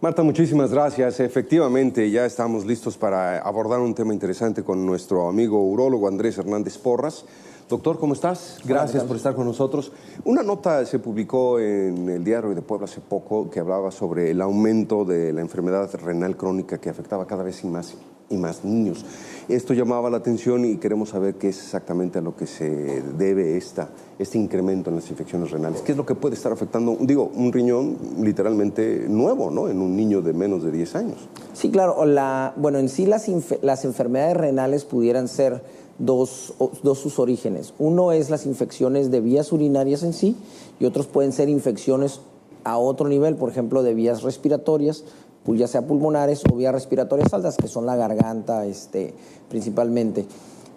Marta, muchísimas gracias. Efectivamente, ya estamos listos para abordar un tema interesante con nuestro amigo urólogo Andrés Hernández Porras. Doctor, ¿cómo estás? Gracias por estar con nosotros. Una nota se publicó en el Diario de Puebla hace poco que hablaba sobre el aumento de la enfermedad renal crónica que afectaba cada vez y más niños. Esto llamaba la atención y queremos saber qué es exactamente a lo que se debe este incremento en las infecciones renales. ¿Qué es lo que puede estar afectando, un riñón literalmente nuevo, ¿no?, en un niño de menos de 10 años? Sí, claro. Bueno, en sí las enfermedades renales pudieran ser dos sus orígenes. Uno es las infecciones de vías urinarias en sí y otros pueden ser infecciones a otro nivel, por ejemplo, de vías respiratorias, ya sea pulmonares o vías respiratorias altas, que son la garganta principalmente.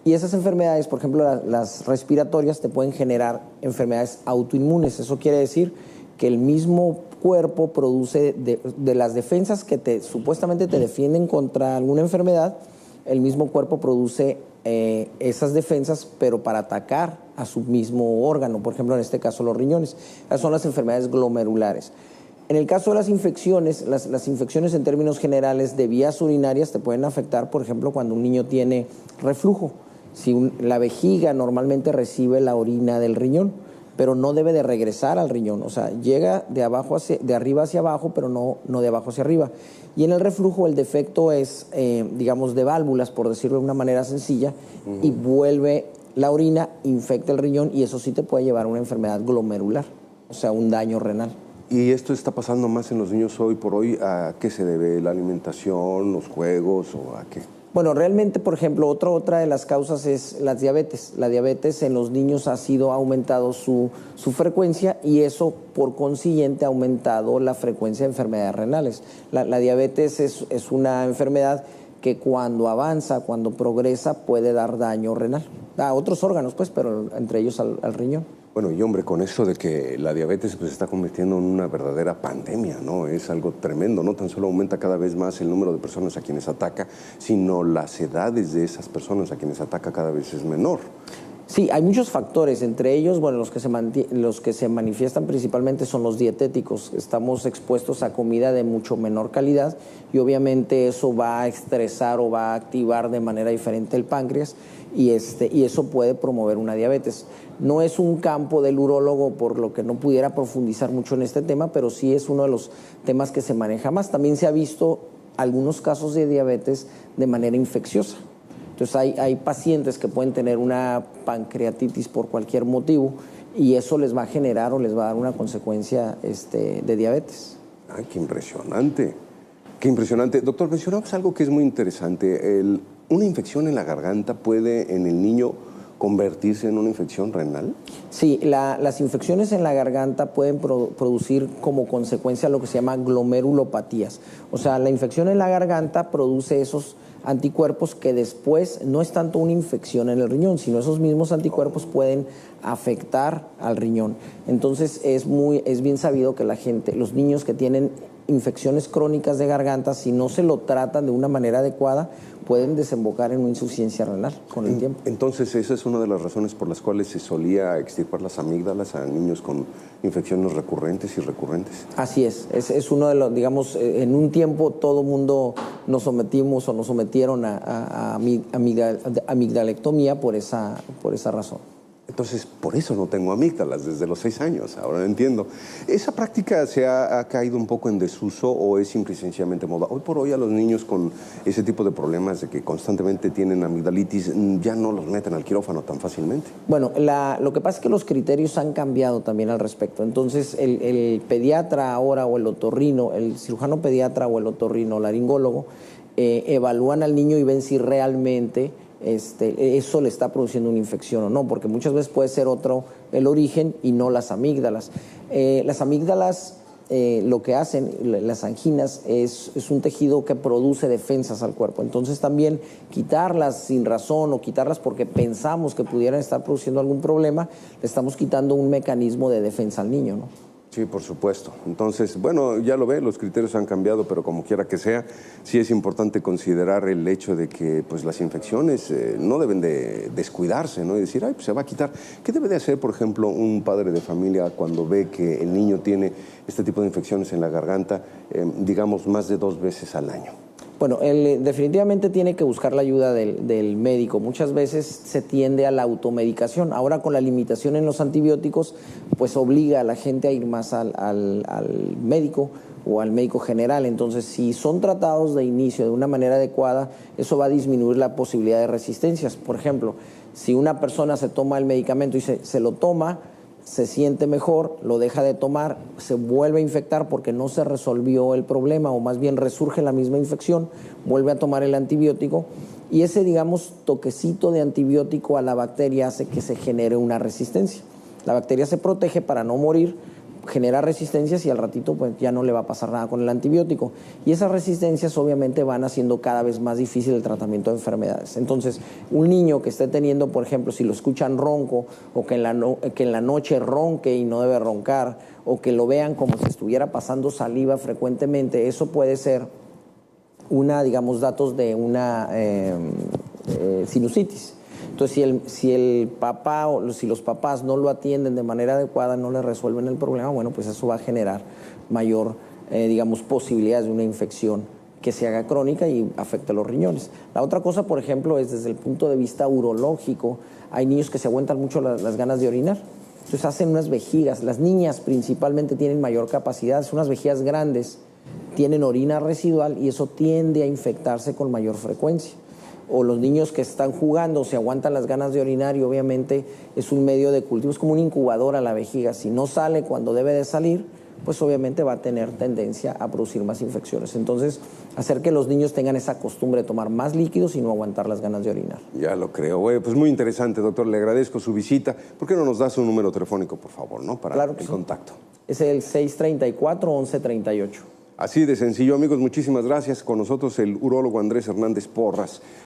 Y esas enfermedades, por ejemplo, las respiratorias, te pueden generar enfermedades autoinmunes. Eso quiere decir que el mismo cuerpo produce, de las defensas que supuestamente te defienden contra alguna enfermedad, el mismo cuerpo produce esas defensas, pero para atacar a su mismo órgano, por ejemplo, en este caso los riñones. Esas son las enfermedades glomerulares. En el caso de las infecciones, las infecciones en términos generales de vías urinarias te pueden afectar, por ejemplo, cuando un niño tiene reflujo. Si la vejiga normalmente recibe la orina del riñón, pero no debe de regresar al riñón, o sea, llega de arriba hacia abajo, pero no de abajo hacia arriba. Y en el reflujo el defecto es, digamos, de válvulas, por decirlo de una manera sencilla, y vuelve la orina, infecta el riñón y eso sí te puede llevar a una enfermedad glomerular, o sea, un daño renal. ¿Y esto está pasando más en los niños hoy por hoy? ¿A qué se debe? ¿La alimentación, los juegos o a qué? Bueno, realmente, por ejemplo, otra de las causas es la diabetes. La diabetes en los niños ha aumentado su frecuencia y eso, por consiguiente, ha aumentado la frecuencia de enfermedades renales. La diabetes es una enfermedad que cuando avanza, cuando progresa, puede dar daño renal. A otros órganos, pues, pero entre ellos al riñón. Bueno, y hombre, con esto de que la diabetes pues, se está convirtiendo en una verdadera pandemia, ¿no? Es algo tremendo, no tan solo aumenta cada vez más el número de personas a quienes ataca, sino las edades de esas personas a quienes ataca cada vez es menor. Sí, hay muchos factores, entre ellos, bueno, los que se manifiestan principalmente son los dietéticos. Estamos expuestos a comida de mucho menor calidad y obviamente eso va a estresar o va a activar de manera diferente el páncreas y eso puede promover una diabetes. No es un campo del urólogo, por lo que no pudiera profundizar mucho en este tema, pero sí es uno de los temas que se maneja más. También se ha visto algunos casos de diabetes de manera infecciosa. Entonces hay pacientes que pueden tener una pancreatitis por cualquier motivo y eso les va a generar o les va a dar una consecuencia de diabetes. ¡Ay, qué impresionante! ¡Qué impresionante! Doctor, mencionabas algo que es muy interesante. ¿Una infección en la garganta puede en el niño convertirse en una infección renal? Sí, las infecciones en la garganta pueden producir como consecuencia lo que se llama glomerulopatías. O sea, la infección en la garganta produce esos anticuerpos que después no es tanto una infección en el riñón, sino esos mismos anticuerpos pueden afectar al riñón. Entonces es bien sabido que los niños que tienen infecciones crónicas de garganta, si no se lo tratan de una manera adecuada, pueden desembocar en una insuficiencia renal con el tiempo. Entonces, esa es una de las razones por las cuales se solía extirpar las amígdalas a niños con infecciones recurrentes y recurrentes. Así es uno de los, digamos, en un tiempo todo mundo nos sometimos o nos sometieron a amigdalectomía por esa razón. Entonces, por eso no tengo amígdalas desde los 6 años, ahora lo entiendo. ¿Esa práctica se ha caído un poco en desuso o es simple y sencillamente moda? Hoy por hoy a los niños con ese tipo de problemas de que constantemente tienen amigdalitis ya no los meten al quirófano tan fácilmente. Bueno, lo que pasa es que los criterios han cambiado también al respecto. Entonces, el pediatra ahora o el otorrino, el cirujano pediatra o el otorrino laringólogo, evalúan al niño y ven si realmente eso le está produciendo una infección o no, porque muchas veces puede ser otro el origen y no las amígdalas. Las amígdalas lo que hacen, las anginas, es un tejido que produce defensas al cuerpo. Entonces también quitarlas sin razón o quitarlas porque pensamos que pudieran estar produciendo algún problema, le estamos quitando un mecanismo de defensa al niño, ¿no? Sí, por supuesto. Entonces, bueno, ya lo ve, los criterios han cambiado, pero como quiera que sea, sí es importante considerar el hecho de que pues, las infecciones no deben de descuidarse, ¿no? Y decir, ay, pues se va a quitar. ¿Qué debe de hacer, por ejemplo, un padre de familia cuando ve que el niño tiene este tipo de infecciones en la garganta, digamos, más de 2 veces al año? Bueno, él definitivamente tiene que buscar la ayuda del médico. Muchas veces se tiende a la automedicación. Ahora con la limitación en los antibióticos, pues obliga a la gente a ir más al médico o al médico general. Entonces, si son tratados de inicio de una manera adecuada, eso va a disminuir la posibilidad de resistencias. Por ejemplo, si una persona se toma el medicamento y se lo toma, se siente mejor, lo deja de tomar, se vuelve a infectar porque no se resolvió el problema o más bien resurge la misma infección, vuelve a tomar el antibiótico y ese, digamos, toquecito de antibiótico a la bacteria hace que se genere una resistencia. La bacteria se protege para no morir, genera resistencias y al ratito pues ya no le va a pasar nada con el antibiótico. Y esas resistencias obviamente van haciendo cada vez más difícil el tratamiento de enfermedades. Entonces, un niño que esté teniendo, por ejemplo, si lo escuchan ronco o que en la noche ronque y no debe roncar o que lo vean como si estuviera pasando saliva frecuentemente, eso puede ser digamos, datos de una sinusitis. Entonces, si el papá o si los papás no lo atienden de manera adecuada, no le resuelven el problema, bueno, pues eso va a generar mayor, digamos, posibilidades de una infección que se haga crónica y afecte a los riñones. La otra cosa, por ejemplo, es desde el punto de vista urológico. Hay niños que se aguantan mucho las ganas de orinar. Entonces hacen unas vejigas. Las niñas principalmente tienen mayor capacidad, son unas vejigas grandes, tienen orina residual y eso tiende a infectarse con mayor frecuencia. O los niños que están jugando se aguantan las ganas de orinar y obviamente es un medio de cultivo, es como una incubadora la vejiga. Si no sale cuando debe de salir, pues obviamente va a tener tendencia a producir más infecciones. Entonces, hacer que los niños tengan esa costumbre de tomar más líquidos y no aguantar las ganas de orinar. Ya lo creo. Pues muy interesante, doctor. Le agradezco su visita. ¿Por qué no nos da su número telefónico, por favor, ¿no? Para claro que el sí. contacto. Es el 634-1138. Así de sencillo, amigos. Muchísimas gracias. Con nosotros el urólogo Andrés Hernández Porras.